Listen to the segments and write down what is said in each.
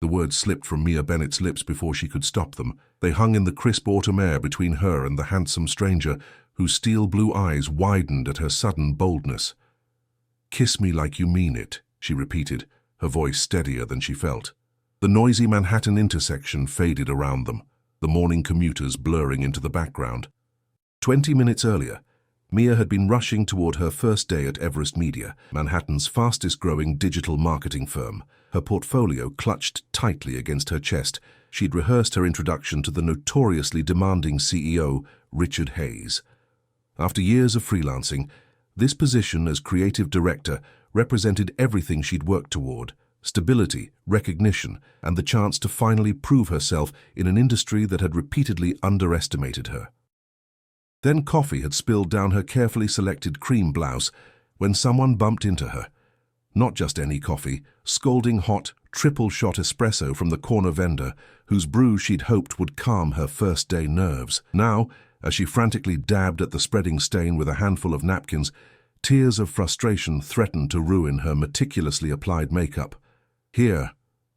The words slipped from Mia Bennett's lips before she could stop them. They hung in the crisp autumn air between her and the handsome stranger, whose steel-blue eyes widened at her sudden boldness. "Kiss me like you mean it," she repeated, her voice steadier than she felt. The noisy Manhattan intersection faded around them, the morning commuters blurring into the background. 20 minutes earlier, Mia had been rushing toward her first day at Everest Media, Manhattan's fastest-growing digital marketing firm. Her portfolio clutched tightly against her chest. She'd rehearsed her introduction to the notoriously demanding CEO, Richard Hayes. After years of freelancing, this position as creative director represented everything she'd worked toward: stability, recognition, and the chance to finally prove herself in an industry that had repeatedly underestimated her. Then coffee had spilled down her carefully selected cream blouse when someone bumped into her. Not just any coffee, scalding hot, triple-shot espresso from the corner vendor, whose brew she'd hoped would calm her first-day nerves. Now, as she frantically dabbed at the spreading stain with a handful of napkins, tears of frustration threatened to ruin her meticulously applied makeup. "Here,"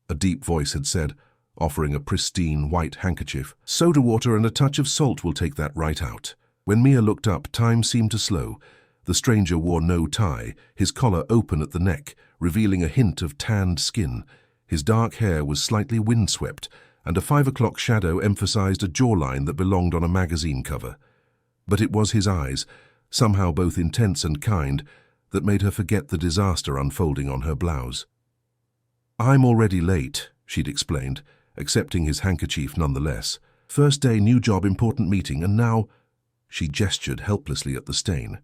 a deep voice had said, offering a pristine white handkerchief. "Soda water and a touch of salt will take that right out." When Mia looked up, time seemed to slow. The stranger wore no tie, his collar open at the neck, revealing a hint of tanned skin. His dark hair was slightly windswept, and a 5 o'clock shadow emphasized a jawline that belonged on a magazine cover. But it was his eyes, somehow both intense and kind, that made her forget the disaster unfolding on her blouse. "I'm already late," she'd explained, accepting his handkerchief nonetheless. "First day, new job, important meeting, and now—" She gestured helplessly at the stain.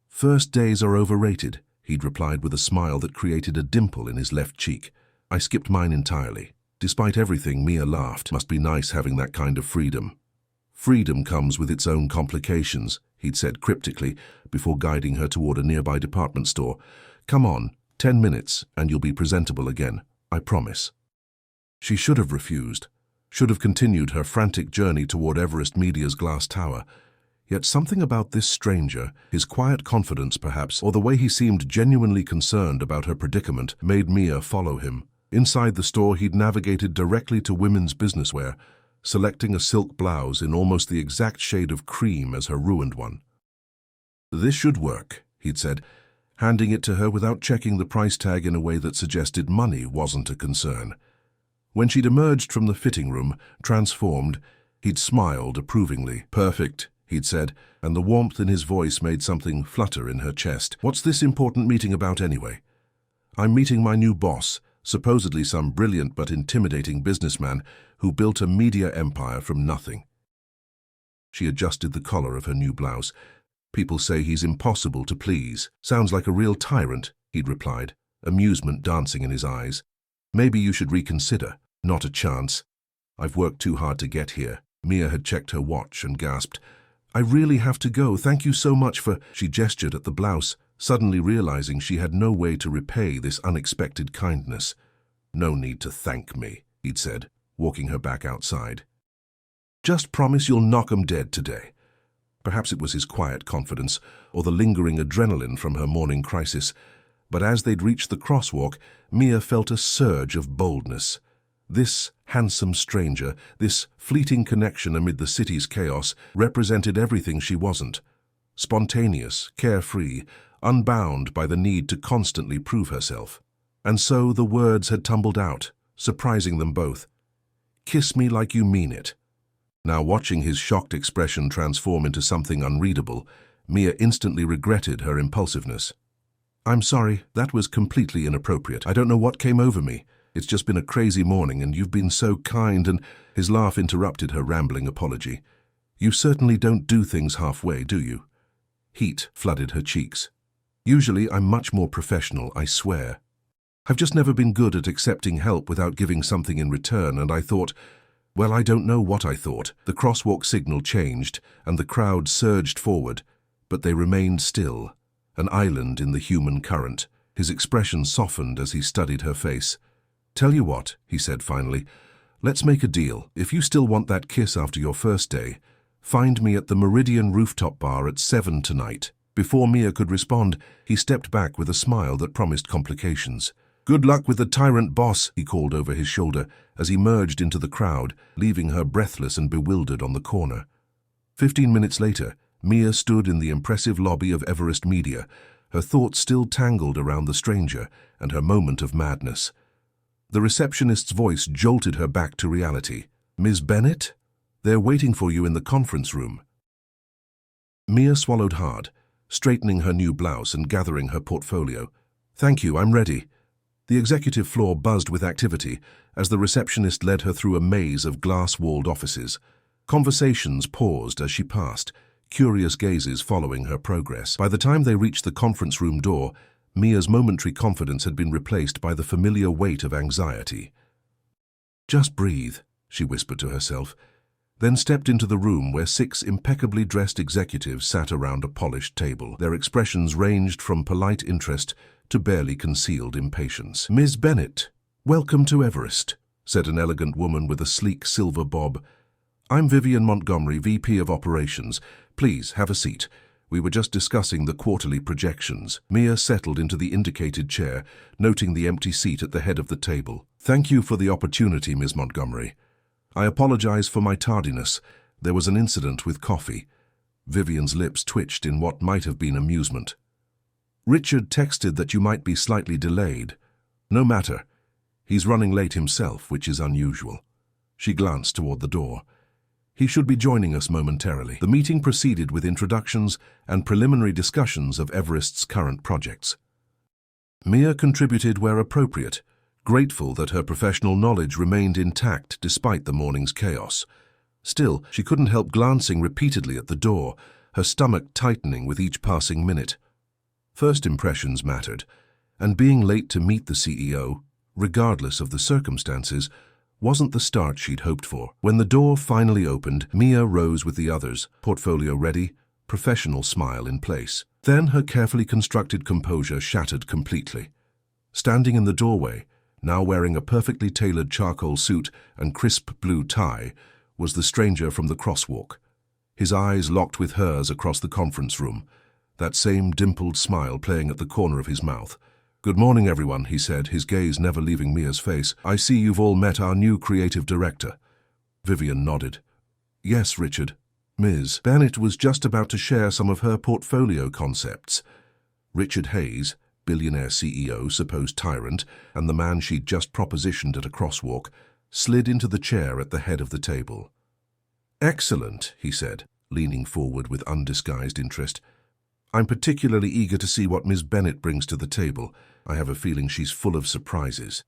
"First days are overrated," he'd replied with a smile that created a dimple in his left cheek. "I skipped mine entirely." Despite everything, Mia laughed. Must be nice having that kind of freedom. "Freedom comes with its own complications," he'd said cryptically, before guiding her toward a nearby department store. "Come on, 10 minutes, and you'll be presentable again, I promise." She should have refused, should have continued her frantic journey toward Everest Media's glass tower. Yet something about this stranger, his quiet confidence perhaps, or the way he seemed genuinely concerned about her predicament, made Mia follow him. Inside the store, he'd navigated directly to women's businesswear, selecting a silk blouse in almost the exact shade of cream as her ruined one. "This should work," he'd said, handing it to her without checking the price tag in a way that suggested money wasn't a concern. When she'd emerged from the fitting room, transformed, he'd smiled approvingly. "Perfect," he'd said, and the warmth in his voice made something flutter in her chest. "What's this important meeting about anyway?" "I'm meeting my new boss, supposedly some brilliant but intimidating businessman who built a media empire from nothing." She adjusted the collar of her new blouse. "People say he's impossible to please." "Sounds like a real tyrant," he'd replied, amusement dancing in his eyes. "Maybe you should reconsider." "Not a chance. I've worked too hard to get here." Mia had checked her watch and gasped. "I really have to go. Thank you so much for—" She gestured at the blouse, suddenly realizing she had no way to repay this unexpected kindness. "No need to thank me," he'd said, walking her back outside. "Just promise you'll knock 'em dead today." Perhaps it was his quiet confidence, or the lingering adrenaline from her morning crisis, but as they'd reached the crosswalk, Mia felt a surge of boldness. This handsome stranger, this fleeting connection amid the city's chaos, represented everything she wasn't. Spontaneous, carefree, unbound by the need to constantly prove herself. And so the words had tumbled out, surprising them both. "Kiss me like you mean it." Now, watching his shocked expression transform into something unreadable, Mia instantly regretted her impulsiveness. "I'm sorry, that was completely inappropriate. I don't know what came over me. It's just been a crazy morning, and you've been so kind and—" His laugh interrupted her rambling apology. "You certainly don't do things halfway, do you?" Heat flooded her cheeks. "Usually I'm much more professional, I swear. I've just never been good at accepting help without giving something in return, and I thought— Well, I don't know what I thought." The crosswalk signal changed, and the crowd surged forward, but they remained still, an island in the human current. His expression softened as he studied her face. "Tell you what," he said finally, "let's make a deal. If you still want that kiss after your first day, find me at the Meridian rooftop bar at 7 tonight." Before Mia could respond, he stepped back with a smile that promised complications. "Good luck with the tyrant boss," he called over his shoulder as he merged into the crowd, leaving her breathless and bewildered on the corner. 15 minutes later, Mia stood in the impressive lobby of Everest Media, her thoughts still tangled around the stranger and her moment of madness. The receptionist's voice jolted her back to reality. "Ms. Bennett? They're waiting for you in the conference room." Mia swallowed hard, straightening her new blouse and gathering her portfolio. "Thank you, I'm ready." The executive floor buzzed with activity as the receptionist led her through a maze of glass-walled offices. Conversations paused as she passed, curious gazes following her progress. By the time they reached the conference room door, Mia's momentary confidence had been replaced by the familiar weight of anxiety. "Just breathe," she whispered to herself, then stepped into the room where 6 impeccably dressed executives sat around a polished table. Their expressions ranged from polite interest to barely concealed impatience. "Ms. Bennett, welcome to Everest," said an elegant woman with a sleek silver bob. "I'm Vivian Montgomery, VP of Operations. Please, have a seat. We were just discussing the quarterly projections." Mia settled into the indicated chair, noting the empty seat at the head of the table. "Thank you for the opportunity, Ms. Montgomery. I apologize for my tardiness. There was an incident with coffee." Vivian's lips twitched in what might have been amusement. "Richard texted that you might be slightly delayed." "No matter. He's running late himself, which is unusual." She glanced toward the door. "He should be joining us momentarily." The meeting proceeded with introductions and preliminary discussions of Everest's current projects. Mia contributed where appropriate, grateful that her professional knowledge remained intact despite the morning's chaos. Still, she couldn't help glancing repeatedly at the door, her stomach tightening with each passing minute. First impressions mattered, and being late to meet the CEO, regardless of the circumstances, wasn't the start she'd hoped for. When the door finally opened, Mia rose with the others, portfolio ready, professional smile in place. Then her carefully constructed composure shattered completely. Standing in the doorway, now wearing a perfectly tailored charcoal suit and crisp blue tie, was the stranger from the crosswalk. His eyes locked with hers across the conference room, that same dimpled smile playing at the corner of his mouth. "Good morning, everyone," he said, his gaze never leaving Mia's face. "I see you've all met our new creative director." Vivian nodded. "Yes, Richard." Ms. Bennett was just about to share some of her portfolio concepts. Richard Hayes, Billionaire CEO, supposed tyrant, and the man she'd just propositioned at a crosswalk, slid into the chair at the head of the table. "Excellent," he said, leaning forward with undisguised interest. "I'm particularly eager to see what Ms. Bennett brings to the table. I have a feeling she's full of surprises."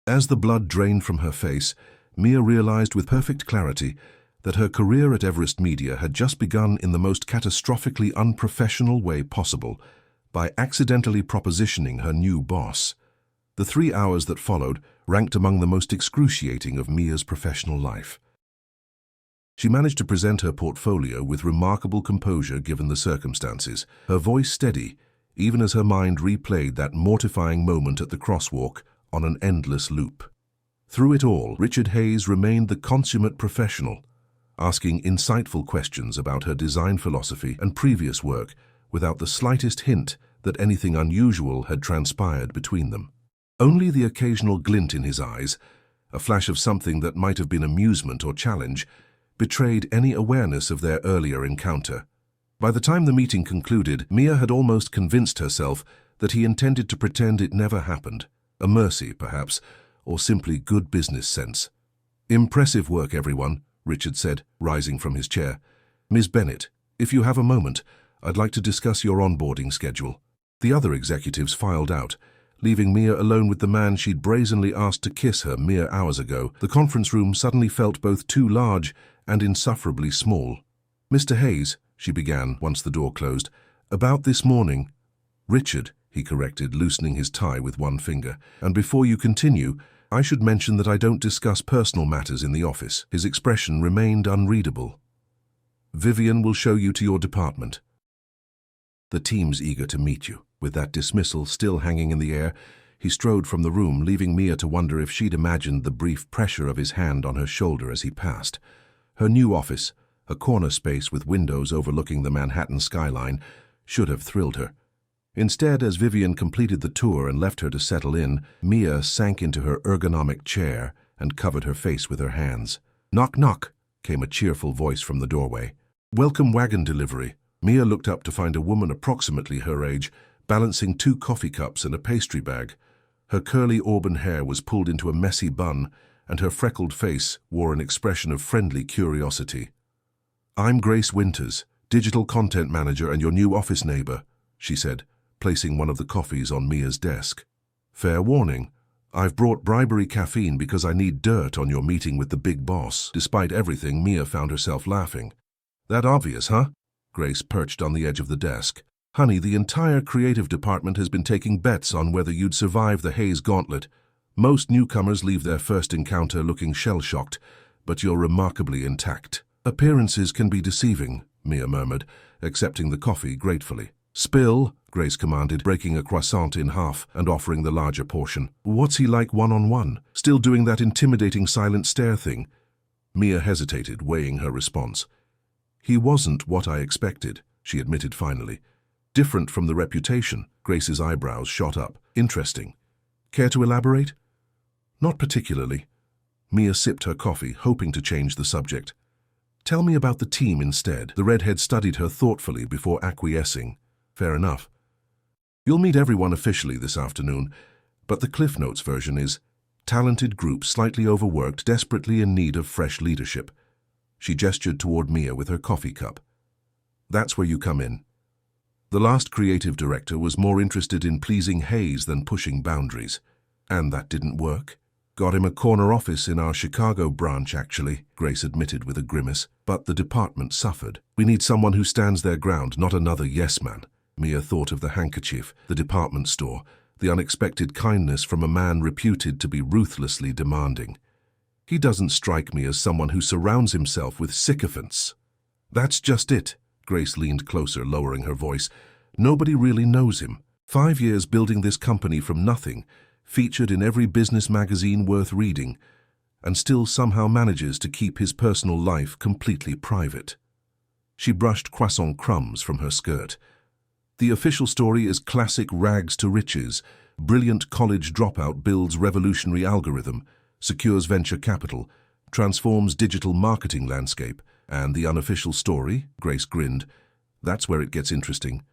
As the blood drained from her face, Mia realized with perfect clarity that her career at Everest Media had just begun in the most catastrophically unprofessional way possible, by accidentally propositioning her new boss. The 3 hours that followed ranked among the most excruciating of Mia's professional life. She managed to present her portfolio with remarkable composure given the circumstances, her voice steady, even as her mind replayed that mortifying moment at the crosswalk on an endless loop. Through it all, Richard Hayes remained the consummate professional, asking insightful questions about her design philosophy and previous work without the slightest hint that anything unusual had transpired between them. Only the occasional glint in his eyes, a flash of something that might have been amusement or challenge, betrayed any awareness of their earlier encounter. By the time the meeting concluded, Mia had almost convinced herself that he intended to pretend it never happened, a mercy, perhaps, or simply good business sense. "Impressive work, everyone," Richard said, rising from his chair. "Ms. Bennett, if you have a moment, I'd like to discuss your onboarding schedule." The other executives filed out, leaving Mia alone with the man she'd brazenly asked to kiss her mere hours ago. The conference room suddenly felt both too large and insufferably small. "Mr. Hayes," she began once the door closed, "about this morning—" "Richard," he corrected, loosening his tie with one finger. "And before you continue, I should mention that I don't discuss personal matters in the office." His expression remained unreadable. "Vivian will show you to your department. The team's eager to meet you." With that dismissal still hanging in the air, he strode from the room, leaving Mia to wonder if she'd imagined the brief pressure of his hand on her shoulder as he passed. Her new office, a corner space with windows overlooking the Manhattan skyline, should have thrilled her. Instead, as Vivian completed the tour and left her to settle in, Mia sank into her ergonomic chair and covered her face with her hands. "Knock, knock," came a cheerful voice from the doorway. "Welcome wagon delivery." Mia looked up to find a woman approximately her age, balancing 2 coffee cups and a pastry bag. Her curly auburn hair was pulled into a messy bun, and her freckled face wore an expression of friendly curiosity. "I'm Grace Winters, digital content manager and your new office neighbor," she said, placing one of the coffees on Mia's desk. "Fair warning, I've brought bribery caffeine because I need dirt on your meeting with the big boss." Despite everything, Mia found herself laughing. "That obvious, huh?" Grace perched on the edge of the desk. "Honey, the entire creative department has been taking bets on whether you'd survive the Haze Gauntlet. Most newcomers leave their first encounter looking shell-shocked, but you're remarkably intact." "Appearances can be deceiving," Mia murmured, accepting the coffee gratefully. "Spill," Grace commanded, breaking a croissant in half and offering the larger portion. "What's he like one-on-one? Still doing that intimidating silent stare thing?" Mia hesitated, weighing her response. "He wasn't what I expected," she admitted finally. "Different from the reputation." Grace's eyebrows shot up. "Interesting. Care to elaborate?" "Not particularly." Mia sipped her coffee, hoping to change the subject. "Tell me about the team instead." The redhead studied her thoughtfully before acquiescing. "Fair enough. You'll meet everyone officially this afternoon, but the Cliff Notes version is talented group, slightly overworked, desperately in need of fresh leadership." She gestured toward Mia with her coffee cup. "That's where you come in. The last creative director was more interested in pleasing Hayes than pushing boundaries. And that didn't work. Got him a corner office in our Chicago branch, actually," Grace admitted with a grimace. "But the department suffered. We need someone who stands their ground, not another yes-man." Mia thought of the handkerchief, the department store, the unexpected kindness from a man reputed to be ruthlessly demanding. "He doesn't strike me as someone who surrounds himself with sycophants." "That's just it." Grace leaned closer, lowering her voice. "Nobody really knows him. 5 years building this company from nothing, featured in every business magazine worth reading, and still somehow manages to keep his personal life completely private." She brushed croissant crumbs from her skirt. "The official story is classic rags to riches. Brilliant college dropout builds revolutionary algorithm, secures venture capital, transforms digital marketing landscape. And the unofficial story," Grace grinned, "that's where it gets interesting.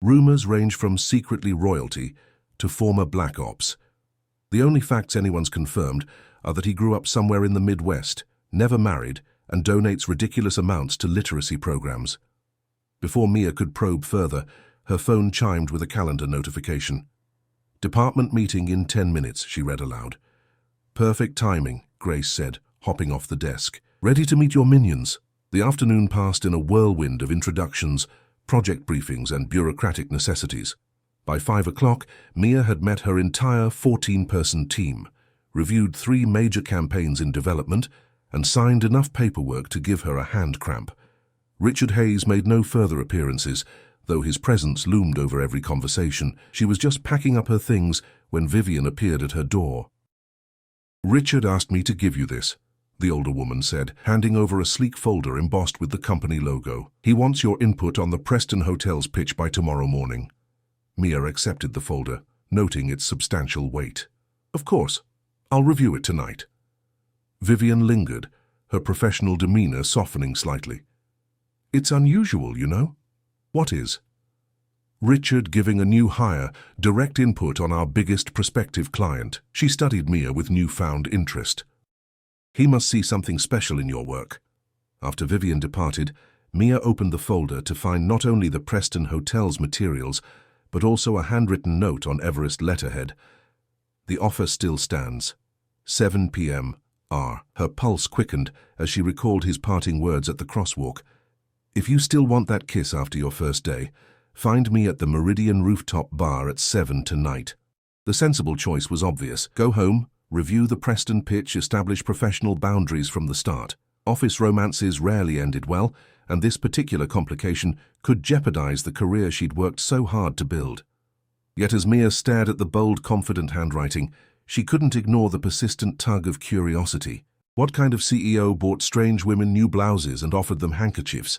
Rumors range from secretly royalty to former black ops. The only facts anyone's confirmed are that he grew up somewhere in the Midwest, never married, and donates ridiculous amounts to literacy programs." Before Mia could probe further, her phone chimed with a calendar notification. "Department meeting in 10 minutes, she read aloud. "Perfect timing," Grace said, hopping off the desk. "Ready to meet your minions?" The afternoon passed in a whirlwind of introductions, project briefings, and bureaucratic necessities. By 5 o'clock, Mia had met her entire 14-person team, reviewed 3 major campaigns in development, and signed enough paperwork to give her a hand cramp. Richard Hayes made no further appearances, though his presence loomed over every conversation. She was just packing up her things when Vivian appeared at her door. "Richard asked me to give you this," the older woman said, handing over a sleek folder embossed with the company logo. "He wants your input on the Preston Hotel's pitch by tomorrow morning." Mia accepted the folder, noting its substantial weight. "Of course. I'll review it tonight." Vivian lingered, her professional demeanor softening slightly. "It's unusual, you know." "What is?" "Richard giving a new hire direct input on our biggest prospective client." She studied Mia with newfound interest. "He must see something special in your work." After Vivian departed, Mia opened the folder to find not only the Preston Hotel's materials, but also a handwritten note on Everest letterhead. "The offer still stands. 7 p.m. R." Her pulse quickened as she recalled his parting words at the crosswalk. "If you still want that kiss after your first day, find me at the Meridian Rooftop Bar at 7 tonight." The sensible choice was obvious. Go home, review the Preston pitch, establish professional boundaries from the start. Office romances rarely ended well, and this particular complication could jeopardize the career she'd worked so hard to build. Yet as Mia stared at the bold, confident handwriting, she couldn't ignore the persistent tug of curiosity. What kind of CEO bought strange women new blouses and offered them handkerchiefs?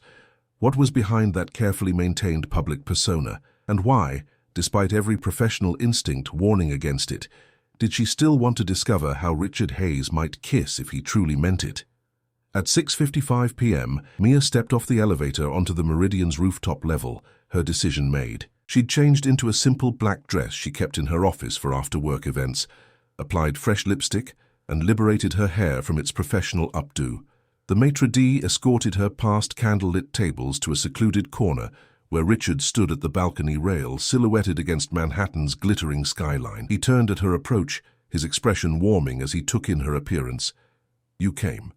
What was behind that carefully maintained public persona? And why, despite every professional instinct warning against it. Did she still want to discover how Richard Hayes might kiss if he truly meant it? At 6:55 p.m., Mia stepped off the elevator onto the Meridian's rooftop level, her decision made. She'd changed into a simple black dress she kept in her office for after-work events, applied fresh lipstick, and liberated her hair from its professional updo. The maitre d' escorted her past candlelit tables to a secluded corner where Richard stood at the balcony rail, silhouetted against Manhattan's glittering skyline. He turned at her approach, his expression warming as he took in her appearance. "You came."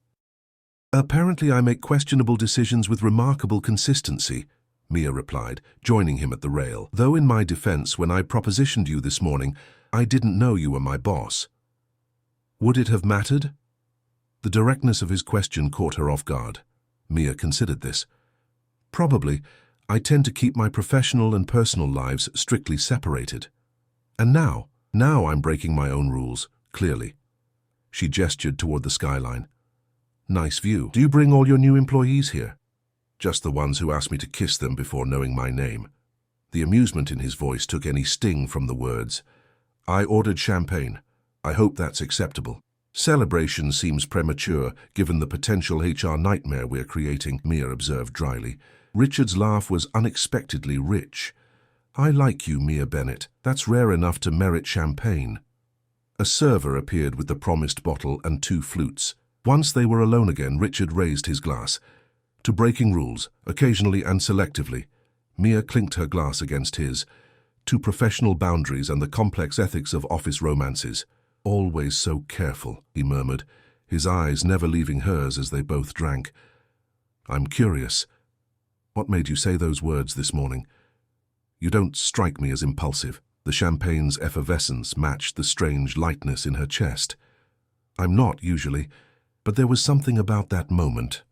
"Apparently I make questionable decisions with remarkable consistency," Mia replied, joining him at the rail. "Though in my defense, when I propositioned you this morning, I didn't know you were my boss." "Would it have mattered?" The directness of his question caught her off guard. Mia considered this. "Probably. I tend to keep my professional and personal lives strictly separated. And now I'm breaking my own rules, clearly." She gestured toward the skyline. "Nice view. Do you bring all your new employees here?" "Just the ones who asked me to kiss them before knowing my name." The amusement in his voice took any sting from the words. "I ordered champagne. I hope that's acceptable." "Celebration seems premature, given the potential HR nightmare we're creating," Mia observed dryly. Richard's laugh was unexpectedly rich. "I like you, Mia Bennett. That's rare enough to merit champagne." A server appeared with the promised bottle and 2 flutes. Once they were alone again, Richard raised his glass. To breaking rules, occasionally and selectively. Mia clinked her glass against his. To professional boundaries and the complex ethics of office romances. "Always so careful," he murmured, his eyes never leaving hers as they both drank. "I'm curious. What made you say those words this morning? You don't strike me as impulsive." The champagne's effervescence matched the strange lightness in her chest. "I'm not, usually, but there was something about that moment."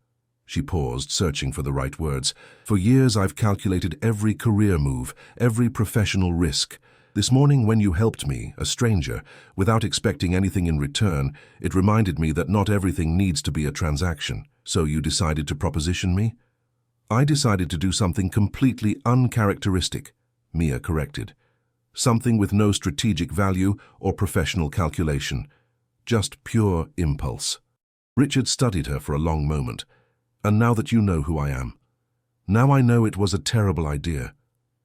She paused, searching for the right words. "For years I've calculated every career move, every professional risk. This morning when you helped me, a stranger, without expecting anything in return, it reminded me that not everything needs to be a transaction. So you decided to proposition me?" "I decided to do something completely uncharacteristic," Mia corrected. "Something with no strategic value or professional calculation. Just pure impulse." Richard studied her for a long moment. "And now that you know who I am." "Now I know it was a terrible idea."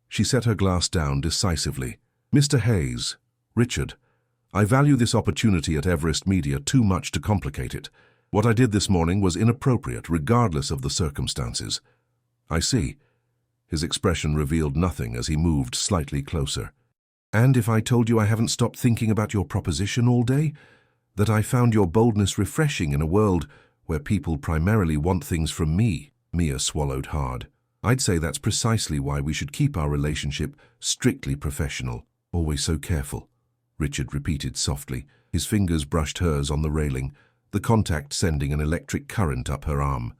She set her glass down decisively. "Mr. Hayes, Richard, I value this opportunity at Everest Media too much to complicate it. What I did this morning was inappropriate, regardless of the circumstances." "I see." His expression revealed nothing as he moved slightly closer. "And if I told you I haven't stopped thinking about your proposition all day? That I found your boldness refreshing in a world where people primarily want things from me?" Mia swallowed hard. "I'd say that's precisely why we should keep our relationship strictly professional." "Always so careful," Richard repeated softly. His fingers brushed hers on the railing, the contact sending an electric current up her arm.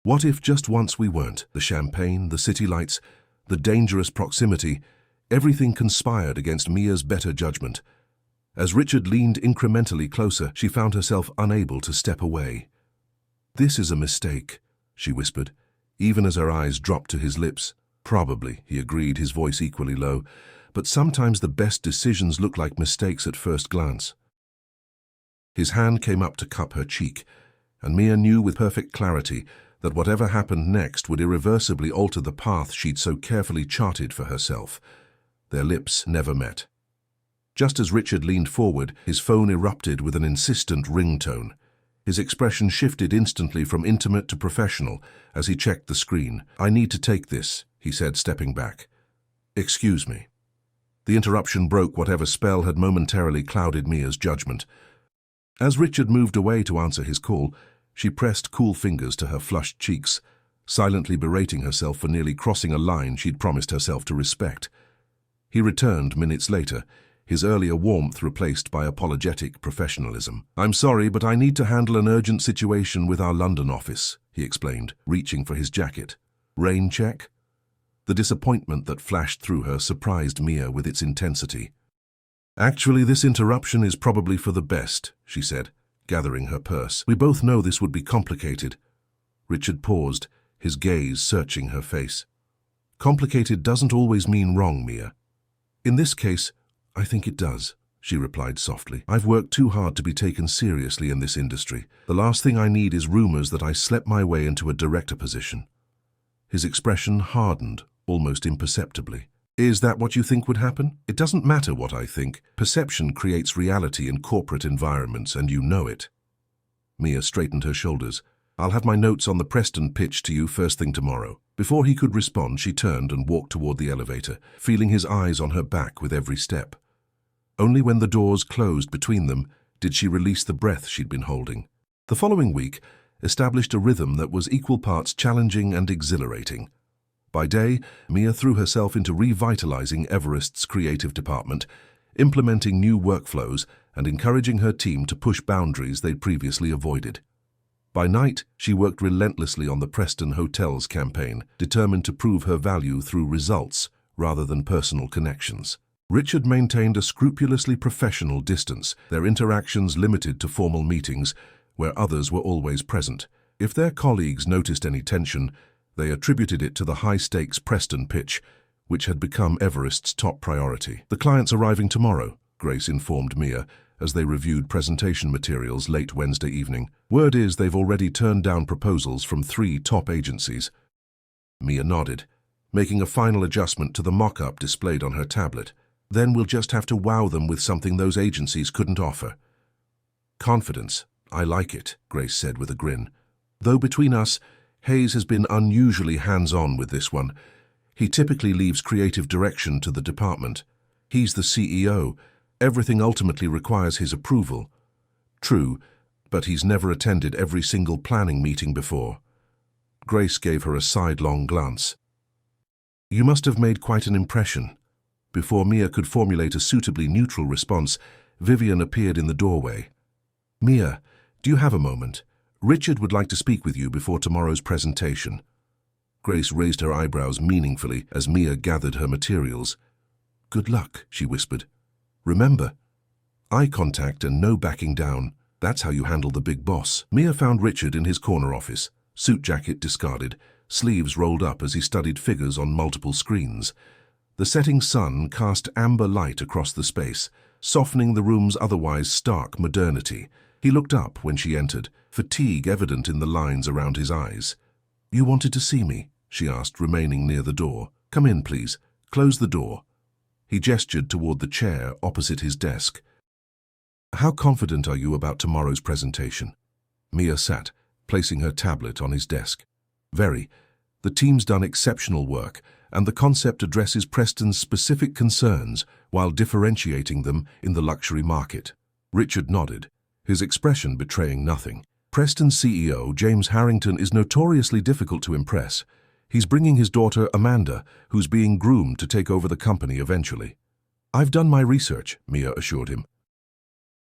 What if just once we weren't? The champagne, the city lights, the dangerous proximity, everything conspired against Mia's better judgment. As Richard leaned incrementally closer, she found herself unable to step away. "This is a mistake," she whispered, even as her eyes dropped to his lips. "Probably," he agreed, his voice equally low, "but sometimes the best decisions look like mistakes at first glance." His hand came up to cup her cheek, and Mia knew with perfect clarity that whatever happened next would irreversibly alter the path she'd so carefully charted for herself. Their lips never met. Just as Richard leaned forward, his phone erupted with an insistent ringtone. His expression shifted instantly from intimate to professional as he checked the screen. "I need to take this," he said, stepping back. "Excuse me." The interruption broke whatever spell had momentarily clouded Mia's judgment. As Richard moved away to answer his call, she pressed cool fingers to her flushed cheeks, silently berating herself for nearly crossing a line she'd promised herself to respect. He returned minutes later, his earlier warmth replaced by apologetic professionalism. "I'm sorry, but I need to handle an urgent situation with our London office," he explained, reaching for his jacket. "Rain check?" The disappointment that flashed through her surprised Mia with its intensity. "Actually, this interruption is probably for the best," she said, gathering her purse. "We both know this would be complicated." Richard paused, his gaze searching her face. "Complicated doesn't always mean wrong, Mia," In this case, I think it does, she replied softly. I've worked too hard to be taken seriously in this industry. The last thing I need is rumors that I slept my way into a director position. His expression hardened, almost imperceptibly. Is that what you think would happen? It doesn't matter what I think. Perception creates reality in corporate environments, and you know it. Mia straightened her shoulders. I'll have my notes on the Preston pitch to you first thing tomorrow. Before he could respond, she turned and walked toward the elevator, feeling his eyes on her back with every step. Only when the doors closed between them did she release the breath she'd been holding. The following week established a rhythm that was equal parts challenging and exhilarating. By day, Mia threw herself into revitalizing Everest's creative department, implementing new workflows and encouraging her team to push boundaries they'd previously avoided. By night, she worked relentlessly on the Preston Hotels campaign, determined to prove her value through results rather than personal connections. Richard maintained a scrupulously professional distance, their interactions limited to formal meetings, where others were always present. If their colleagues noticed any tension, they attributed it to the high-stakes Preston pitch, which had become Everest's top priority. The client's arriving tomorrow, Grace informed Mia, as they reviewed presentation materials late Wednesday evening. Word is they've already turned down proposals from 3 top agencies. Mia nodded, making a final adjustment to the mock-up displayed on her tablet. Then we'll just have to wow them with something those agencies couldn't offer. Confidence. I like it, Grace said with a grin. Though between us, Hayes has been unusually hands-on with this one. He typically leaves creative direction to the department. He's the CEO. Everything ultimately requires his approval. True, but he's never attended every single planning meeting before. Grace gave her a sidelong glance. You must have made quite an impression. Before Mia could formulate a suitably neutral response, Vivian appeared in the doorway. Mia, do you have a moment? Richard would like to speak with you before tomorrow's presentation. Grace raised her eyebrows meaningfully as Mia gathered her materials. Good luck, she whispered. Remember, eye contact and no backing down. That's how you handle the big boss. Mia found Richard in his corner office, suit jacket discarded, sleeves rolled up as he studied figures on multiple screens. The setting sun cast amber light across the space, softening the room's otherwise stark modernity. He looked up when she entered, fatigue evident in the lines around his eyes. You wanted to see me? She asked, remaining near the door. Come in, please. Close the door. He gestured toward the chair opposite his desk. How confident are you about tomorrow's presentation? Mia sat, placing her tablet on his desk. Very. The team's done exceptional work, and the concept addresses Preston's specific concerns while differentiating them in the luxury market. Richard nodded, his expression betraying nothing. Preston's CEO, James Harrington, is notoriously difficult to impress. He's bringing his daughter, Amanda, who's being groomed to take over the company eventually. I've done my research, Mia assured him.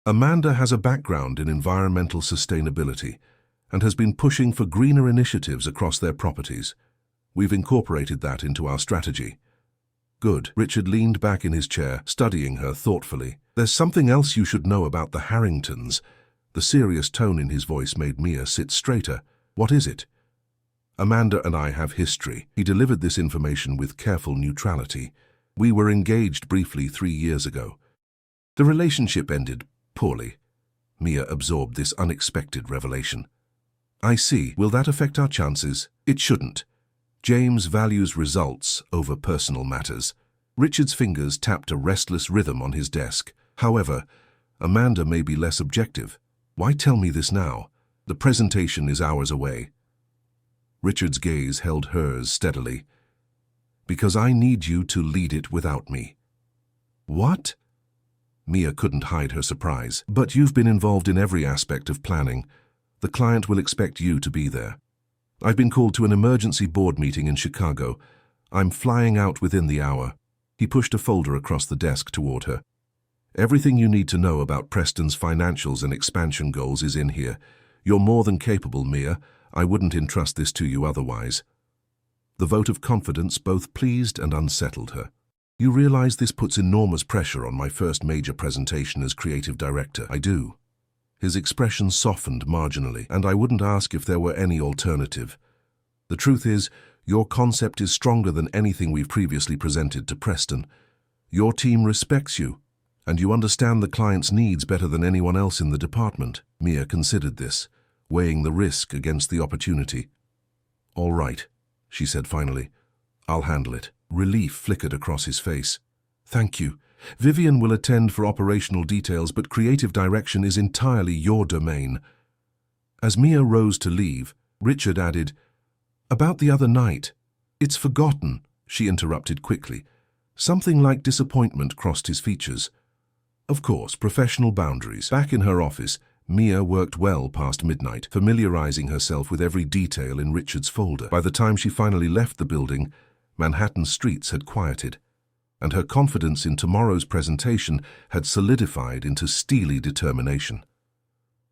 Amanda has a background in environmental sustainability and has been pushing for greener initiatives across their properties. We've incorporated that into our strategy. Good. Richard leaned back in his chair, studying her thoughtfully. There's something else you should know about the Harringtons. The serious tone in his voice made Mia sit straighter. What is it? Amanda and I have history. He delivered this information with careful neutrality. We were engaged briefly 3 years ago. The relationship ended poorly. Mia absorbed this unexpected revelation. I see. Will that affect our chances? It shouldn't. James values results over personal matters. Richard's fingers tapped a restless rhythm on his desk. However, Amanda may be less objective. Why tell me this now? The presentation is hours away. Richard's gaze held hers steadily. Because I need you to lead it without me. What? Mia couldn't hide her surprise. But you've been involved in every aspect of planning. The client will expect you to be there. I've been called to an emergency board meeting in Chicago. I'm flying out within the hour. He pushed a folder across the desk toward her. Everything you need to know about Preston's financials and expansion goals is in here. You're more than capable, Mia. I wouldn't entrust this to you otherwise. The vote of confidence both pleased and unsettled her. You realize this puts enormous pressure on my first major presentation as creative director. I do. His expression softened marginally, and I wouldn't ask if there were any alternative. The truth is, your concept is stronger than anything we've previously presented to Preston. Your team respects you, and you understand the client's needs better than anyone else in the department. Mia considered this, weighing the risk against the opportunity. All right, she said finally. I'll handle it. Relief flickered across his face. Thank you. Vivian will attend for operational details, but creative direction is entirely your domain. As Mia rose to leave, Richard added, About the other night. It's forgotten, she interrupted quickly. Something like disappointment crossed his features. Of course, professional boundaries. Back in her office, Mia worked well past midnight, familiarizing herself with every detail in Richard's folder. By the time she finally left the building, Manhattan streets had quieted, and her confidence in tomorrow's presentation had solidified into steely determination.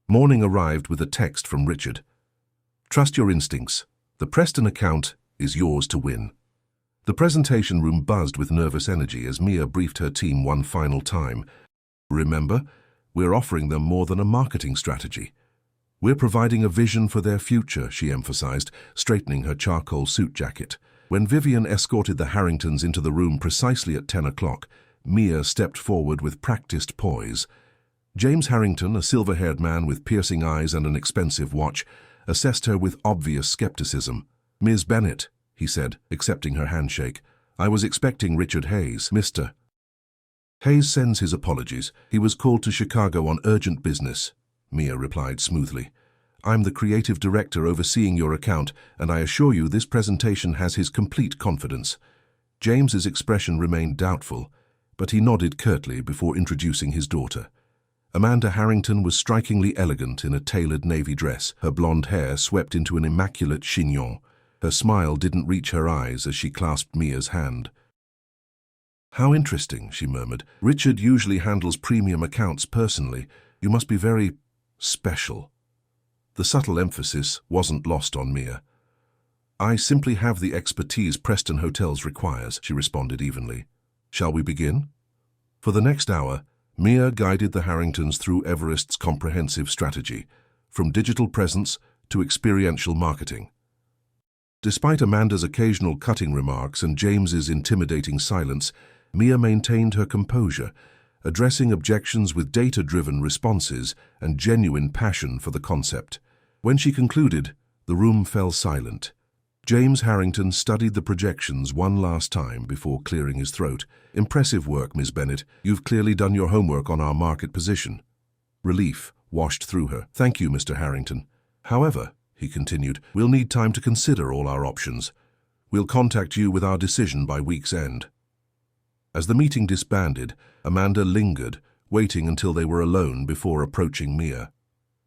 Morning arrived with a text from Richard. Trust your instincts. The Preston account is yours to win. The presentation room buzzed with nervous energy as Mia briefed her team one final time. Remember, we're offering them more than a marketing strategy. We're providing a vision for their future, she emphasized, straightening her charcoal suit jacket. When Vivian escorted the Harringtons into the room precisely at 10 o'clock, Mia stepped forward with practiced poise. James Harrington, a silver-haired man with piercing eyes and an expensive watch, assessed her with obvious skepticism. Ms. Bennett, he said, accepting her handshake. I was expecting Richard Hayes. Mr. Hayes sends his apologies. He was called to Chicago on urgent business, Mia replied smoothly. I'm the creative director overseeing your account, and I assure you this presentation has his complete confidence. James's expression remained doubtful, but he nodded curtly before introducing his daughter. Amanda Harrington was strikingly elegant in a tailored navy dress, her blonde hair swept into an immaculate chignon. Her smile didn't reach her eyes as she clasped Mia's hand. How interesting, she murmured. Richard usually handles premium accounts personally. You must be very special. The subtle emphasis wasn't lost on Mia. I simply have the expertise Preston Hotels requires, she responded evenly. Shall we begin? For the next hour, Mia guided the Harringtons through Everest's comprehensive strategy, from digital presence to experiential marketing. Despite Amanda's occasional cutting remarks and James's intimidating silence, Mia maintained her composure, addressing objections with data-driven responses and genuine passion for the concept. When she concluded, the room fell silent. James Harrington studied the projections one last time before clearing his throat. Impressive work, Ms. Bennett. You've clearly done your homework on our market position. Relief washed through her. Thank you, Mr. Harrington. However, he continued, we'll need time to consider all our options. We'll contact you with our decision by week's end. As the meeting disbanded, Amanda lingered, waiting until they were alone before approaching Mia.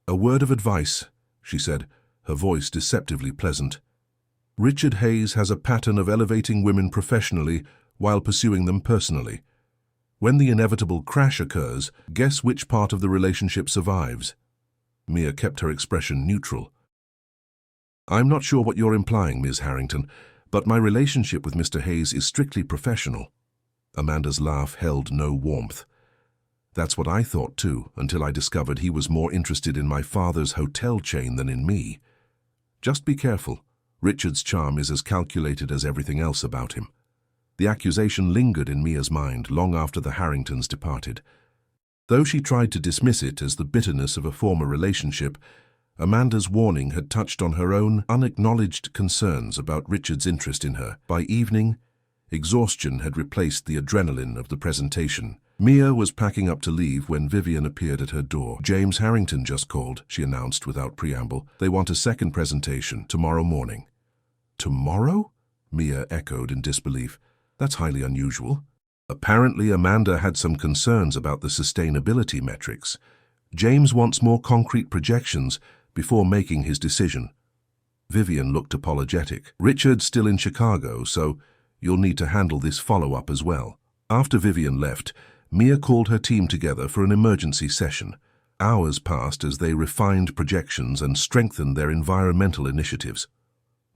A word of advice, she said, her voice deceptively pleasant. Richard Hayes has a pattern of elevating women professionally while pursuing them personally. When the inevitable crash occurs, guess which part of the relationship survives? Mia kept her expression neutral. I'm not sure what you're implying, Ms. Harrington, but my relationship with Mr. Hayes is strictly professional. Amanda's laugh held no warmth. That's what I thought too, until I discovered he was more interested in my father's hotel chain than in me. Just be careful. Richard's charm is as calculated as everything else about him. The accusation lingered in Mia's mind long after the Harringtons departed. Though she tried to dismiss it as the bitterness of a former relationship, Amanda's warning had touched on her own unacknowledged concerns about Richard's interest in her. By evening, exhaustion had replaced the adrenaline of the presentation. Mia was packing up to leave when Vivian appeared at her door. James Harrington just called, she announced without preamble. They want a second presentation tomorrow morning. Tomorrow? Mia echoed in disbelief. That's highly unusual. Apparently, Amanda had some concerns about the sustainability metrics. James wants more concrete projections before making his decision. Vivian looked apologetic. Richard's still in Chicago, so you'll need to handle this follow-up as well. After Vivian left, Mia called her team together for an emergency session. Hours passed as they refined projections and strengthened their environmental initiatives.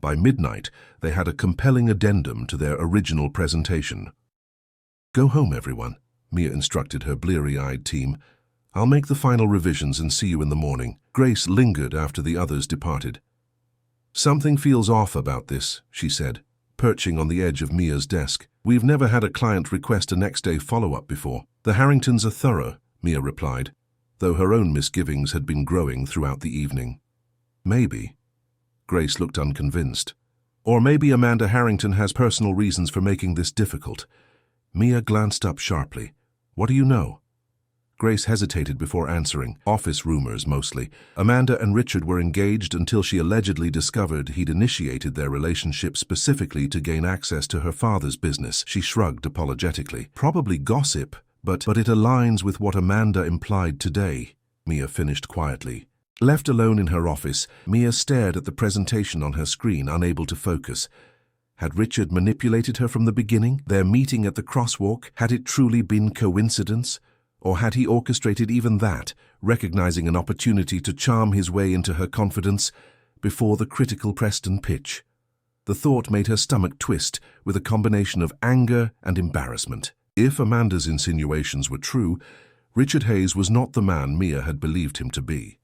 By midnight, they had a compelling addendum to their original presentation. Go home, everyone, Mia instructed her bleary-eyed team. I'll make the final revisions and see you in the morning. Grace lingered after the others departed. Something feels off about this, she said, perching on the edge of Mia's desk. We've never had a client request a next-day follow-up before. The Harringtons are thorough, Mia replied, though her own misgivings had been growing throughout the evening. Maybe. Grace looked unconvinced. Or maybe Amanda Harrington has personal reasons for making this difficult. Mia glanced up sharply. What do you know? Grace hesitated before answering. Office rumors, mostly. Amanda and Richard were engaged until she allegedly discovered he'd initiated their relationship specifically to gain access to her father's business. She shrugged apologetically. Probably gossip, but it aligns with what Amanda implied today, Mia finished quietly. Left alone in her office, Mia stared at the presentation on her screen, unable to focus. Had Richard manipulated her from the beginning? Their meeting at the crosswalk, had it truly been coincidence? Or had he orchestrated even that, recognizing an opportunity to charm his way into her confidence before the critical Preston pitch? The thought made her stomach twist with a combination of anger and embarrassment. If Amanda's insinuations were true, Richard Hayes was not the man Mia had believed him to be.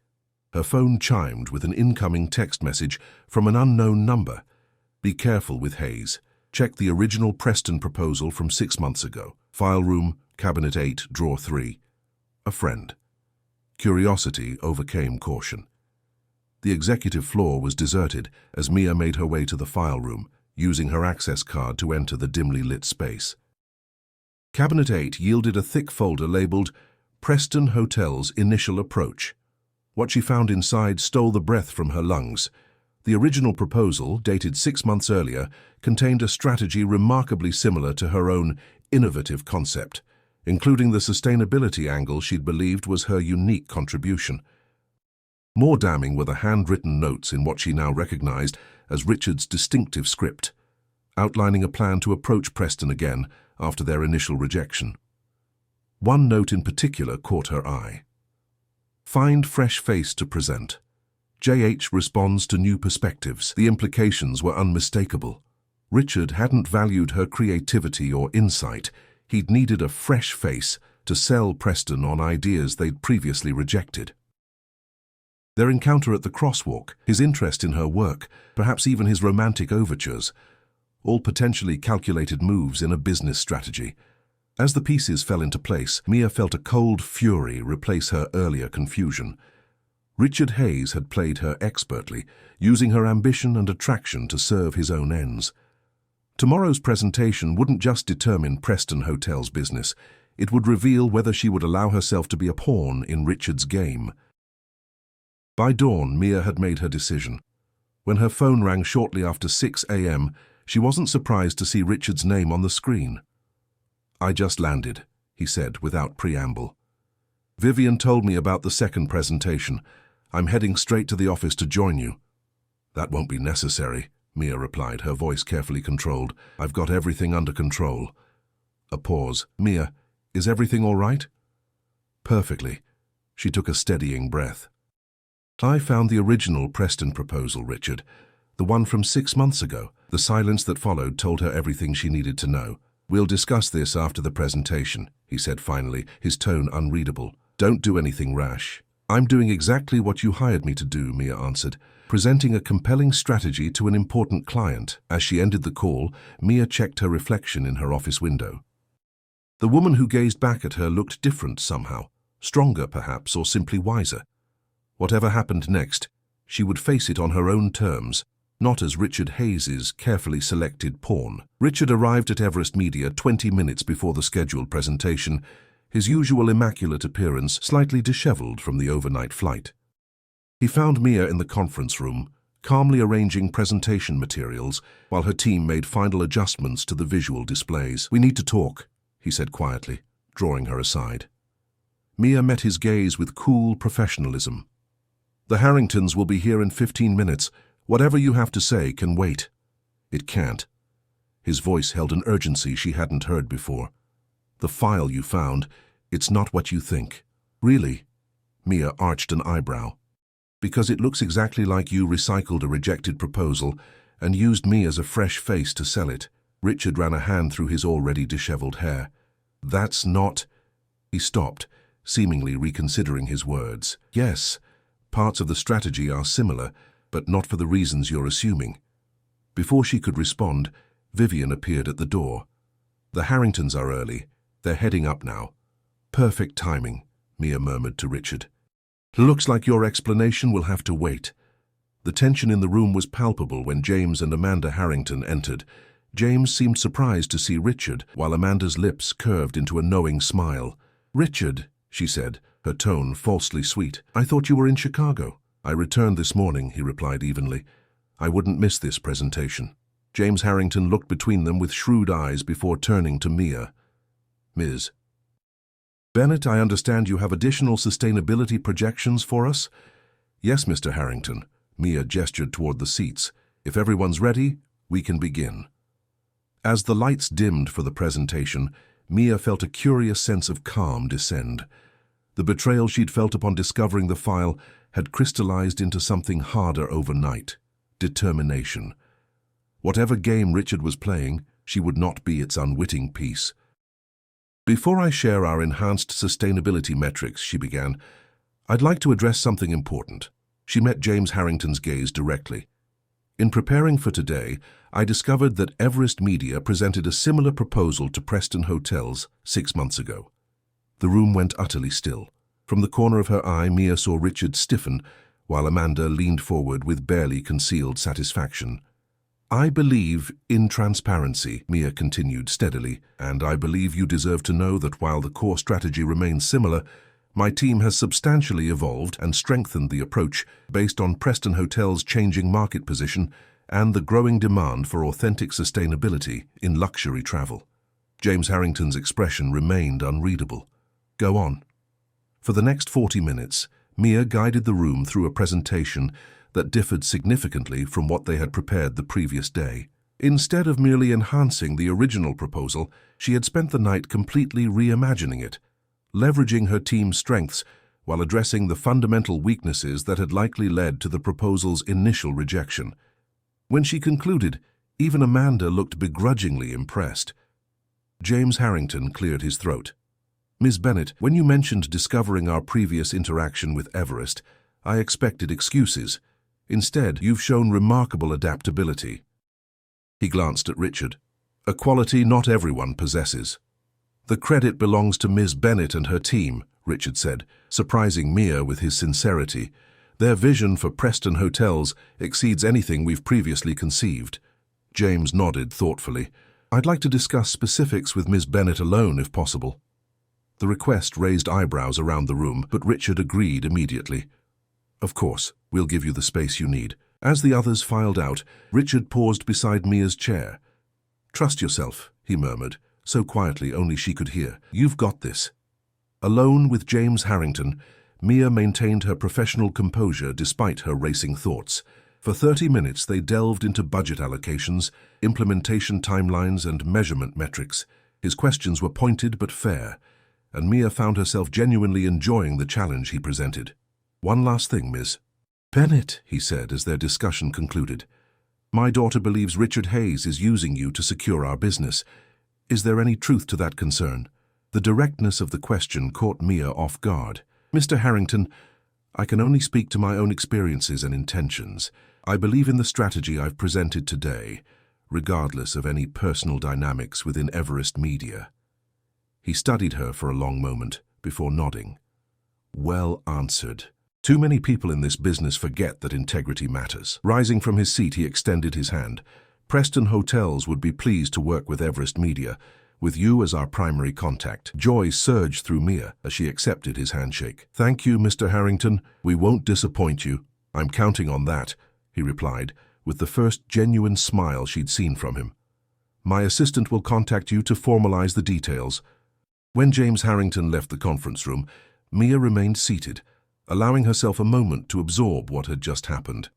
Her phone chimed with an incoming text message from an unknown number. Be careful with Hayes. Check the original Preston proposal from 6 months ago. File room, Cabinet 8, Drawer 3. A friend. Curiosity overcame caution. The executive floor was deserted as Mia made her way to the file room, using her access card to enter the dimly lit space. Cabinet 8 yielded a thick folder labeled Preston Hotel's Initial Approach. What she found inside stole the breath from her lungs. The original proposal, dated 6 months earlier, contained a strategy remarkably similar to her own innovative concept, including the sustainability angle she'd believed was her unique contribution. More damning were the handwritten notes in what she now recognized as Richard's distinctive script, outlining a plan to approach Preston again after their initial rejection. One note in particular caught her eye. Find fresh face to present. JH responds to new perspectives. The implications were unmistakable. Richard hadn't valued her creativity or insight. He'd needed a fresh face to sell Preston on ideas they'd previously rejected. Their encounter at the crosswalk, his interest in her work, perhaps even his romantic overtures, all potentially calculated moves in a business strategy. As the pieces fell into place, Mia felt a cold fury replace her earlier confusion. Richard Hayes had played her expertly, using her ambition and attraction to serve his own ends. Tomorrow's presentation wouldn't just determine Preston Hotel's business, it would reveal whether she would allow herself to be a pawn in Richard's game. By dawn, Mia had made her decision. When her phone rang shortly after 6 a.m., she wasn't surprised to see Richard's name on the screen. I just landed, he said without preamble. Vivian told me about the second presentation. I'm heading straight to the office to join you. That won't be necessary, Mia replied, her voice carefully controlled. I've got everything under control. A pause. Mia, is everything all right? Perfectly. She took a steadying breath. I found the original Preston proposal, Richard. The one from 6 months ago. The silence that followed told her everything she needed to know. We'll discuss this after the presentation, he said finally, his tone unreadable. Don't do anything rash. I'm doing exactly what you hired me to do, Mia answered, presenting a compelling strategy to an important client. As she ended the call, Mia checked her reflection in her office window. The woman who gazed back at her looked different somehow, stronger perhaps, or simply wiser. Whatever happened next, she would face it on her own terms, not as Richard Hayes's carefully selected pawn. Richard arrived at Everest Media 20 minutes before the scheduled presentation, his usual immaculate appearance slightly disheveled from the overnight flight. He found Mia in the conference room, calmly arranging presentation materials while her team made final adjustments to the visual displays. We need to talk, he said quietly, drawing her aside. Mia met his gaze with cool professionalism. The Harringtons will be here in 15 minutes. Whatever you have to say can wait. It can't. His voice held an urgency she hadn't heard before. The file you found, it's not what you think. Really? Mia arched an eyebrow. Because it looks exactly like you recycled a rejected proposal and used me as a fresh face to sell it. Richard ran a hand through his already disheveled hair. That's not... He stopped, seemingly reconsidering his words. Yes, parts of the strategy are similar, but not for the reasons you're assuming. Before she could respond, Vivian appeared at the door. The Harringtons are early. They're heading up now. Perfect timing, Mia murmured to Richard. Looks like your explanation will have to wait. The tension in the room was palpable when James and Amanda Harrington entered. James seemed surprised to see Richard, while Amanda's lips curved into a knowing smile. "Richard," she said, her tone falsely sweet. "I thought you were in Chicago." "I returned this morning," he replied evenly. "I wouldn't miss this presentation." James Harrington looked between them with shrewd eyes before turning to Mia. "Ms. Bennett, I understand you have additional sustainability projections for us?" "Yes, Mr. Harrington." Mia gestured toward the seats. "If everyone's ready, we can begin." As the lights dimmed for the presentation, Mia felt a curious sense of calm descend. The betrayal she'd felt upon discovering the file had crystallized into something harder overnight: determination. Whatever game Richard was playing, she would not be its unwitting piece. "Before I share our enhanced sustainability metrics," she began, "I'd like to address something important." She met James Harrington's gaze directly. "In preparing for today, I discovered that Everest Media presented a similar proposal to Preston Hotels 6 months ago." The room went utterly still. From the corner of her eye, Mia saw Richard stiffen, while Amanda leaned forward with barely concealed satisfaction. "I believe in transparency," Mia continued steadily, "and I believe you deserve to know that while the core strategy remains similar, my team has substantially evolved and strengthened the approach based on Preston Hotel's changing market position and the growing demand for authentic sustainability in luxury travel." James Harrington's expression remained unreadable. "Go on." For the next 40 minutes, Mia guided the room through a presentation that differed significantly from what they had prepared the previous day. Instead of merely enhancing the original proposal, she had spent the night completely reimagining it, leveraging her team's strengths while addressing the fundamental weaknesses that had likely led to the proposal's initial rejection. When she concluded, even Amanda looked begrudgingly impressed. James Harrington cleared his throat. "Ms. Bennett, when you mentioned discovering our previous interaction with Everest, I expected excuses. Instead, you've shown remarkable adaptability." He glanced at Richard. "A quality not everyone possesses." "The credit belongs to Ms. Bennett and her team," Richard said, surprising Mia with his sincerity. "Their vision for Preston Hotels exceeds anything we've previously conceived." James nodded thoughtfully. "I'd like to discuss specifics with Ms. Bennett alone, if possible." The request raised eyebrows around the room, but Richard agreed immediately. "Of course, we'll give you the space you need." As the others filed out, Richard paused beside Mia's chair. "Trust yourself," he murmured, so quietly only she could hear. "You've got this." Alone with James Harrington, Mia maintained her professional composure despite her racing thoughts. For 30 minutes they delved into budget allocations, implementation timelines, and measurement metrics. His questions were pointed but fair, and Mia found herself genuinely enjoying the challenge he presented. "One last thing, Ms. Bennett," he said as their discussion concluded. "My daughter believes Richard Hayes is using you to secure our business. Is there any truth to that concern?" The directness of the question caught Mia off guard. "Mr. Harrington, I can only speak to my own experiences and intentions. I believe in the strategy I've presented today, regardless of any personal dynamics within Everest Media." He studied her for a long moment before nodding. "Well answered. Too many people in this business forget that integrity matters." Rising from his seat, he extended his hand. "Preston Hotels would be pleased to work with Everest Media, with you as our primary contact." Joy surged through Mia as she accepted his handshake. "Thank you, Mr. Harrington. We won't disappoint you. I'm counting on that," he replied, with the first genuine smile she'd seen from him. "My assistant will contact you to formalize the details." When James Harrington left the conference room, Mia remained seated, allowing herself a moment to absorb what had just happened.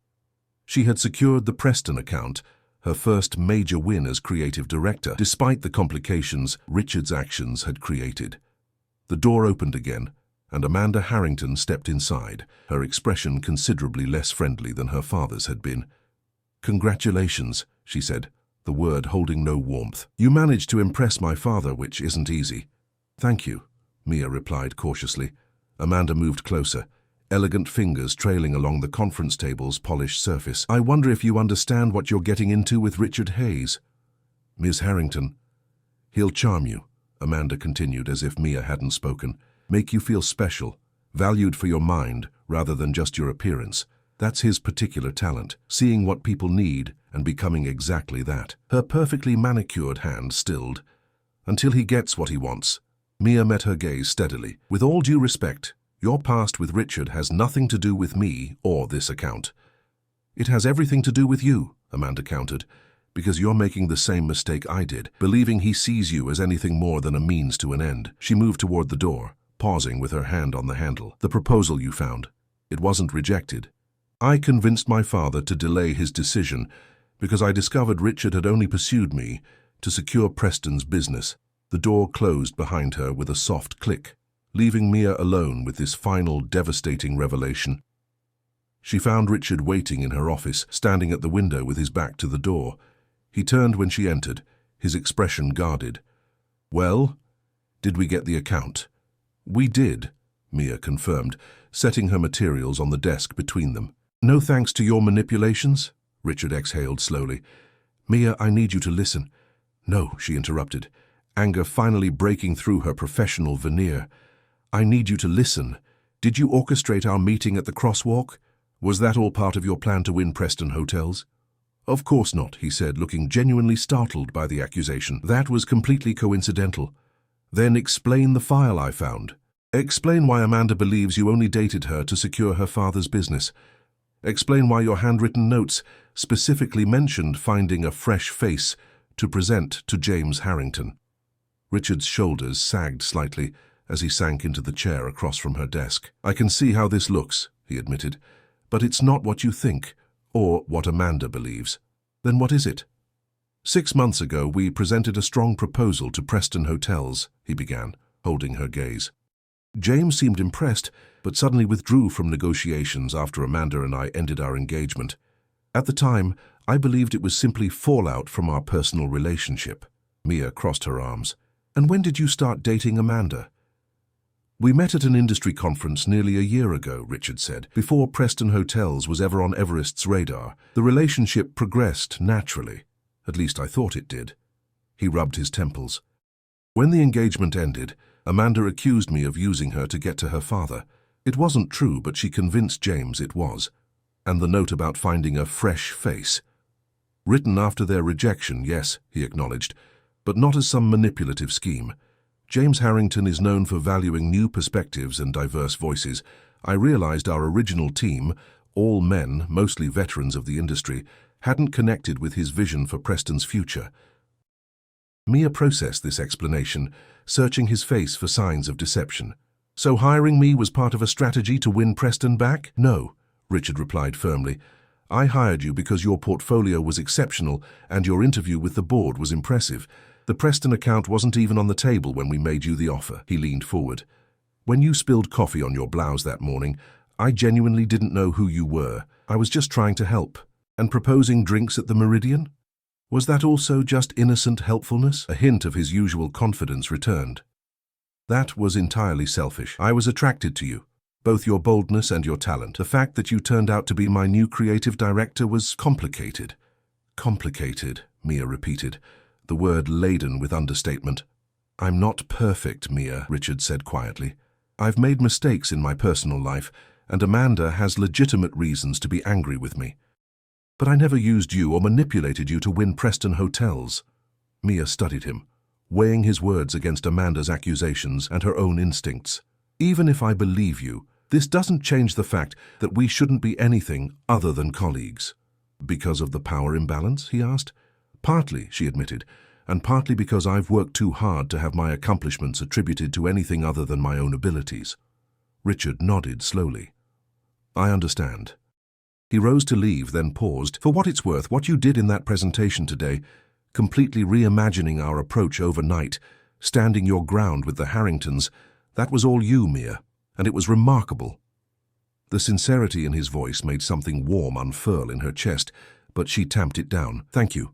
She had secured the Preston account, her first major win as creative director, despite the complications Richard's actions had created. The door opened again, and Amanda Harrington stepped inside, her expression considerably less friendly than her father's had been. "Congratulations," she said, the word holding no warmth. "You managed to impress my father, which isn't easy." "Thank you," Mia replied cautiously. Amanda moved closer, elegant fingers trailing along the conference table's polished surface. "I wonder if you understand what you're getting into with Richard Hayes." "Ms. Harrington, He'll charm you, Amanda continued as if Mia hadn't spoken. Make you feel special, valued for your mind rather than just your appearance. That's his particular talent, seeing what people need and becoming exactly that. Her perfectly manicured hand stilled. Until he gets what he wants. Mia met her gaze steadily. With all due respect, your past with Richard has nothing to do with me or this account. It has everything to do with you, Amanda countered, because you're making the same mistake I did, believing he sees you as anything more than a means to an end. She moved toward the door, pausing with her hand on the handle. The proposal you found. It wasn't rejected. I convinced my father to delay his decision because I discovered Richard had only pursued me to secure Preston's business. The door closed behind her with a soft click, leaving Mia alone with this final devastating revelation. She found Richard waiting in her office, standing at the window with his back to the door. He turned when she entered, his expression guarded. Well, did we get the account? We did, Mia confirmed, setting her materials on the desk between them. No thanks to your manipulations? Richard exhaled slowly. Mia, I need you to listen. No, she interrupted, anger finally breaking through her professional veneer. I need you to listen. Did you orchestrate our meeting at the crosswalk? Was that all part of your plan to win Preston Hotels? Of course not, he said, looking genuinely startled by the accusation. That was completely coincidental. Then explain the file I found. Explain why Amanda believes you only dated her to secure her father's business. Explain why your handwritten notes specifically mentioned finding a fresh face to present to James Harrington. Richard's shoulders sagged slightly as he sank into the chair across from her desk. I can see how this looks, he admitted, but it's not what you think, or what Amanda believes. Then what is it? 6 months ago, we presented a strong proposal to Preston Hotels, he began, holding her gaze. James seemed impressed, but suddenly withdrew from negotiations after Amanda and I ended our engagement. At the time, I believed it was simply fallout from our personal relationship. Mia crossed her arms. And when did you start dating Amanda? We met at an industry conference nearly a year ago, Richard said, before Preston Hotels was ever on Everest's radar. The relationship progressed naturally. At least I thought it did. He rubbed his temples. When the engagement ended, Amanda accused me of using her to get to her father. It wasn't true, but she convinced James it was. And the note about finding a fresh face. Written after their rejection, yes, he acknowledged, but not as some manipulative scheme. James Harrington is known for valuing new perspectives and diverse voices. I realized our original team, all men, mostly veterans of the industry, hadn't connected with his vision for Preston's future. Mia processed this explanation, searching his face for signs of deception. So hiring me was part of a strategy to win Preston back? No, Richard replied firmly. I hired you because your portfolio was exceptional and your interview with the board was impressive. The Preston account wasn't even on the table when we made you the offer. He leaned forward. When you spilled coffee on your blouse that morning, I genuinely didn't know who you were. I was just trying to help. And proposing drinks at the Meridian? Was that also just innocent helpfulness? A hint of his usual confidence returned. That was entirely selfish. I was attracted to you, both your boldness and your talent. The fact that you turned out to be my new creative director was complicated. Complicated, Mia repeated, the word laden with understatement. I'm not perfect, Mia, Richard said quietly. I've made mistakes in my personal life, and Amanda has legitimate reasons to be angry with me. But I never used you or manipulated you to win Preston Hotels. Mia studied him, weighing his words against Amanda's accusations and her own instincts. Even if I believe you, this doesn't change the fact that we shouldn't be anything other than colleagues. Because of the power imbalance, he asked. Partly, she admitted, and partly because I've worked too hard to have my accomplishments attributed to anything other than my own abilities. Richard nodded slowly. I understand. He rose to leave, then paused. For what it's worth, what you did in that presentation today, completely reimagining our approach overnight, standing your ground with the Harringtons, that was all you, Mia, and it was remarkable. The sincerity in his voice made something warm unfurl in her chest, but she tamped it down. Thank you.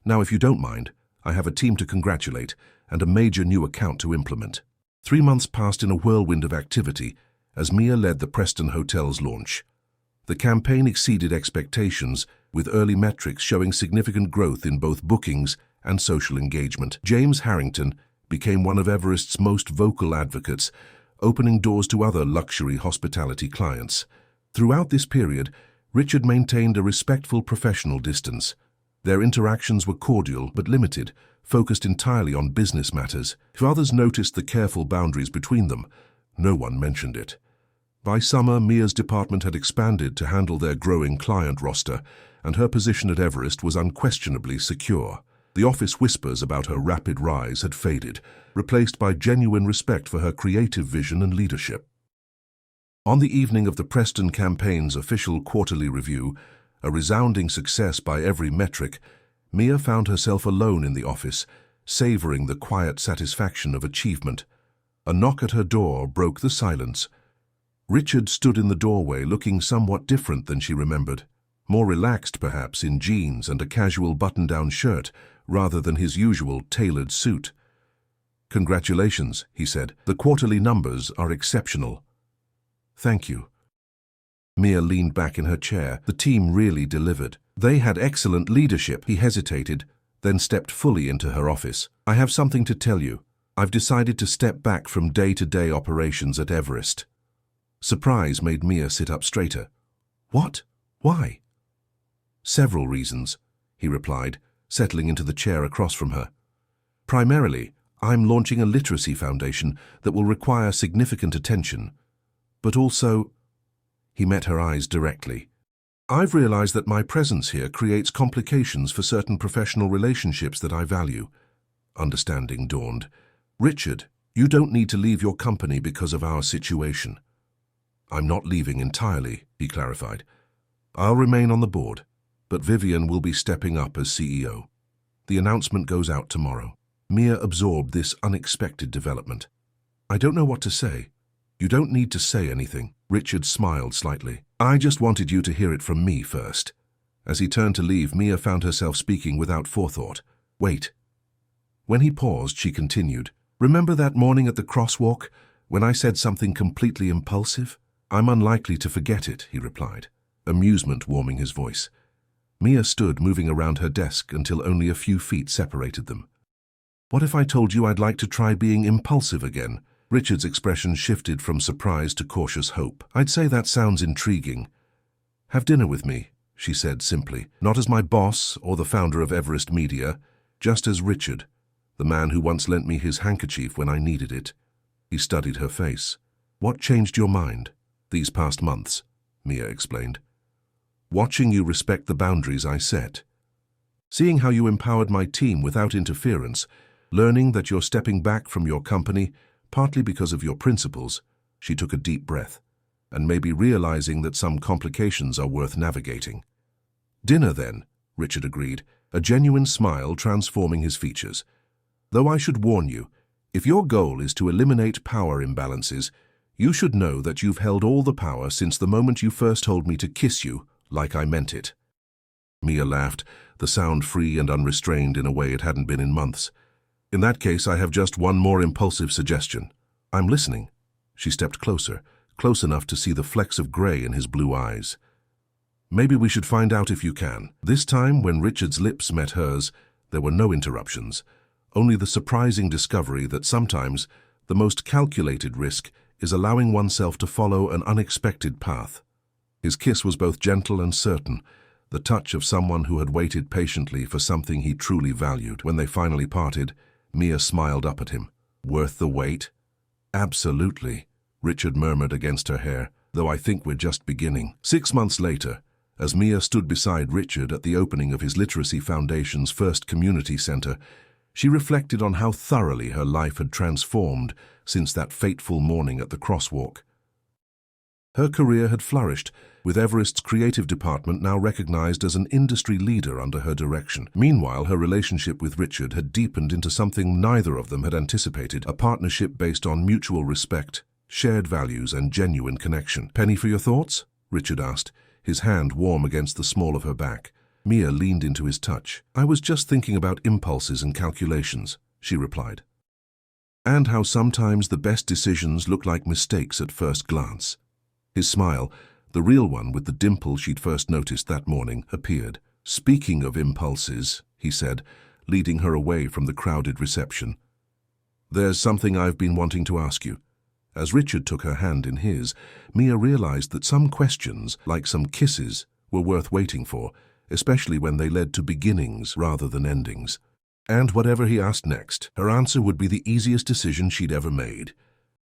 Now, if you don't mind, I have a team to congratulate and a major new account to implement. 3 months passed in a whirlwind of activity as Mia led the Preston Hotels launch. The campaign exceeded expectations, with early metrics showing significant growth in both bookings and social engagement. James Harrington became one of Everest's most vocal advocates, opening doors to other luxury hospitality clients. Throughout this period, Richard maintained a respectful professional distance. Their interactions were cordial but limited, focused entirely on business matters. If others noticed the careful boundaries between them, no one mentioned it. By summer, Mia's department had expanded to handle their growing client roster, and her position at Everest was unquestionably secure. The office whispers about her rapid rise had faded, replaced by genuine respect for her creative vision and leadership. On the evening of the Preston campaign's official quarterly review, a resounding success by every metric, Mia found herself alone in the office, savoring the quiet satisfaction of achievement. A knock at her door broke the silence. Richard stood in the doorway looking somewhat different than she remembered, more relaxed perhaps in jeans and a casual button-down shirt rather than his usual tailored suit. "Congratulations," he said. "The quarterly numbers are exceptional." "Thank you." Mia leaned back in her chair. The team really delivered. They had excellent leadership. He hesitated, then stepped fully into her office. "I have something to tell you. I've decided to step back from day-to-day operations at Everest." Surprise made Mia sit up straighter. "What? Why?" "Several reasons," he replied, settling into the chair across from her. "Primarily, I'm launching a literacy foundation that will require significant attention. But also," he met her eyes directly, "I've realized that my presence here creates complications for certain professional relationships that I value." Understanding dawned. "Richard, you don't need to leave your company because of our situation." "I'm not leaving entirely," he clarified. "I'll remain on the board, but Vivian will be stepping up as CEO. The announcement goes out tomorrow." Mia absorbed this unexpected development. "I don't know what to say." "You don't need to say anything." Richard smiled slightly. "I just wanted you to hear it from me first." As he turned to leave, Mia found herself speaking without forethought. "Wait." When he paused, she continued, "Remember that morning at the crosswalk when I said something completely impulsive?" "I'm unlikely to forget it," he replied, amusement warming his voice. Mia stood moving around her desk until only a few feet separated them. "What if I told you I'd like to try being impulsive again?" Richard's expression shifted from surprise to cautious hope. "I'd say that sounds intriguing." "Have dinner with me," she said simply, "not as my boss or the founder of Everest Media, just as Richard, the man who once lent me his handkerchief when I needed it." He studied her face. "What changed your mind?" "These past months," Mia explained. "Watching you respect the boundaries I set. Seeing how you empowered my team without interference, learning that you're stepping back from your company partly because of your principles." She took a deep breath, "and maybe realizing that some complications are worth navigating." "Dinner, then," Richard agreed, a genuine smile transforming his features. "Though I should warn you, if your goal is to eliminate power imbalances, you should know that you've held all the power since the moment you first told me to kiss you, like I meant it." Mia laughed, the sound free and unrestrained in a way it hadn't been in months. "In that case, I have just one more impulsive suggestion." "I'm listening." She stepped closer, close enough to see the flecks of gray in his blue eyes. "Maybe we should find out if you can." This time, when Richard's lips met hers, there were no interruptions, only the surprising discovery that sometimes the most calculated risk is allowing oneself to follow an unexpected path. His kiss was both gentle and certain, the touch of someone who had waited patiently for something he truly valued. When they finally parted, Mia smiled up at him. "Worth the wait?" "Absolutely," Richard murmured against her hair, "though I think we're just beginning." 6 months later, as Mia stood beside Richard at the opening of his Literacy Foundation's first community center, she reflected on how thoroughly her life had transformed since that fateful morning at the crosswalk. Her career had flourished, with Everest's creative department now recognized as an industry leader under her direction. Meanwhile, her relationship with Richard had deepened into something neither of them had anticipated, a partnership based on mutual respect, shared values, and genuine connection. "Penny for your thoughts?" Richard asked, his hand warm against the small of her back. Mia leaned into his touch. "I was just thinking about impulses and calculations," she replied. "And how sometimes the best decisions look like mistakes at first glance." His smile, the real one with the dimple she'd first noticed that morning, appeared. "Speaking of impulses," he said, leading her away from the crowded reception. "There's something I've been wanting to ask you." As Richard took her hand in his, Mia realized that some questions, like some kisses, were worth waiting for, especially when they led to beginnings rather than endings. And whatever he asked next, her answer would be the easiest decision she'd ever made.